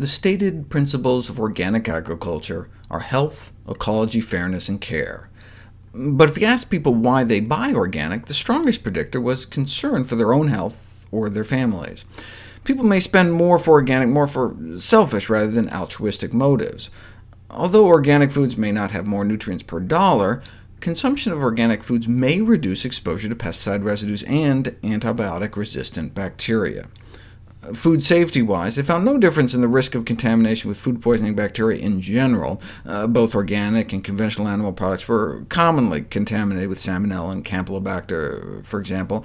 The stated principles of organic agriculture are health, ecology, fairness, and care. But if you ask people why they buy organic, the strongest predictor was concern for their own health or their families. People may spend more for organic more for selfish rather than altruistic motives. Although organic foods may not have more nutrients per dollar, consumption of organic foods may reduce exposure to pesticide residues and antibiotic-resistant bacteria. Food safety-wise, they found no difference in the risk of contamination with food poisoning bacteria in general. Both organic and conventional animal products were commonly contaminated with Salmonella and Campylobacter, for example.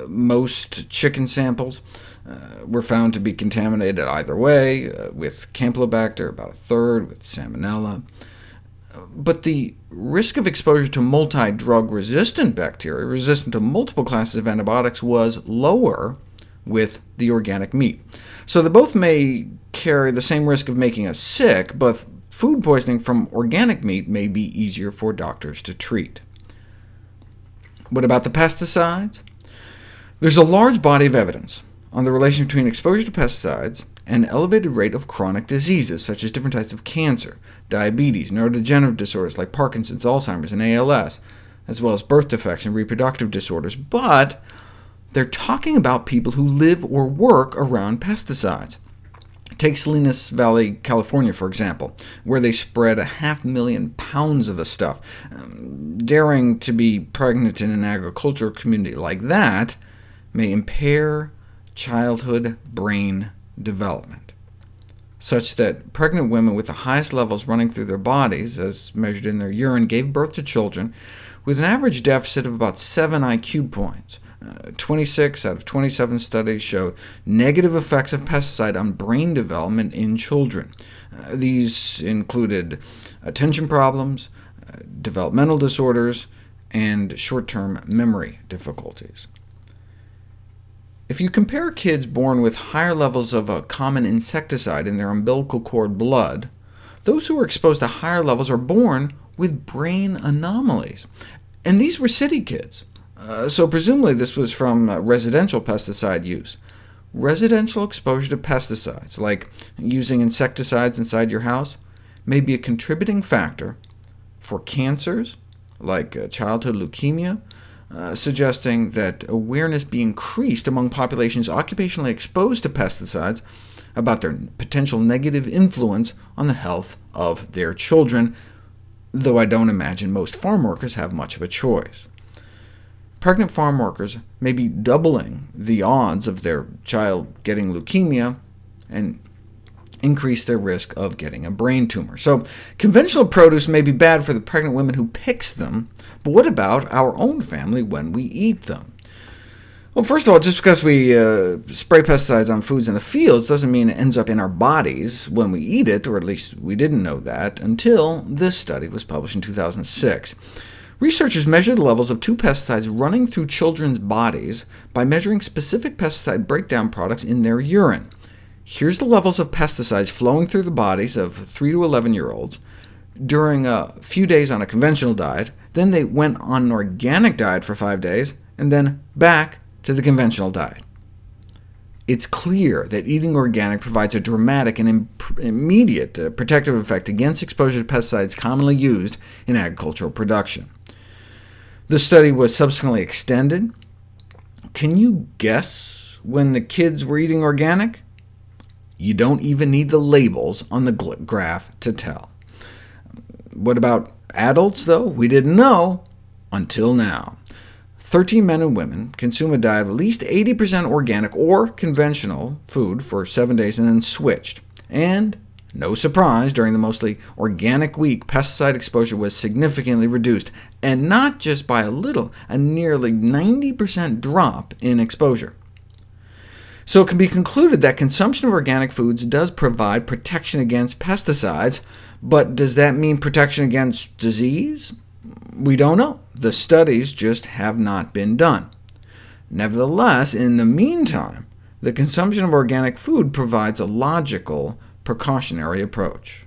Most chicken samples were found to be contaminated either way, with Campylobacter about a third, with Salmonella. But the risk of exposure to multi-drug-resistant bacteria, resistant to multiple classes of antibiotics, was lower with the organic meat. So they both may carry the same risk of making us sick, but food poisoning from organic meat may be easier for doctors to treat. What about the pesticides? There's a large body of evidence on the relation between exposure to pesticides and an elevated rate of chronic diseases, such as different types of cancer, diabetes, neurodegenerative disorders like Parkinson's, Alzheimer's, and ALS, as well as birth defects and reproductive disorders. But they're talking about people who live or work around pesticides. Take Salinas Valley, California, for example, where they spread 500,000 pounds of the stuff. Daring to be pregnant in an agricultural community like that may impair childhood brain development, such that pregnant women with the highest levels running through their bodies, as measured in their urine, gave birth to children with an average deficit of about 7 IQ points. 26 out of 27 studies showed negative effects of pesticide on brain development in children. These included attention problems, developmental disorders, and short-term memory difficulties. If you compare kids born with higher levels of a common insecticide in their umbilical cord blood, those who are exposed to higher levels are born with brain anomalies. And these were city kids. So presumably this was from residential pesticide use. Residential exposure to pesticides, like using insecticides inside your house, may be a contributing factor for cancers, like childhood leukemia, suggesting that awareness be increased among populations occupationally exposed to pesticides about their potential negative influence on the health of their children, though I don't imagine most farm workers have much of a choice. Pregnant farm workers may be doubling the odds of their child getting leukemia and increase their risk of getting a brain tumor. So conventional produce may be bad for the pregnant women who picks them, but what about our own family when we eat them? Well, first of all, just because we spray pesticides on foods in the fields doesn't mean it ends up in our bodies when we eat it, or at least we didn't know that until this study was published in 2006. Researchers measured the levels of 2 pesticides running through children's bodies by measuring specific pesticide breakdown products in their urine. Here's the levels of pesticides flowing through the bodies of 3 to 11-year-olds during a few days on a conventional diet, then they went on an organic diet for 5 days, and then back to the conventional diet. It's clear that eating organic provides a dramatic and immediate protective effect against exposure to pesticides commonly used in agricultural production. The study was subsequently extended. Can you guess when the kids were eating organic? You don't even need the labels on the graph to tell. What about adults, though? We didn't know until now. 13 men and women consume a diet of at least 80% organic or conventional food for 7 days and then switched. And no surprise, during the mostly organic week, pesticide exposure was significantly reduced, and not just by a little, a nearly 90% drop in exposure. So it can be concluded that consumption of organic foods does provide protection against pesticides, but does that mean protection against disease? We don't know. The studies just have not been done. Nevertheless, in the meantime, the consumption of organic food provides a logical, precautionary approach.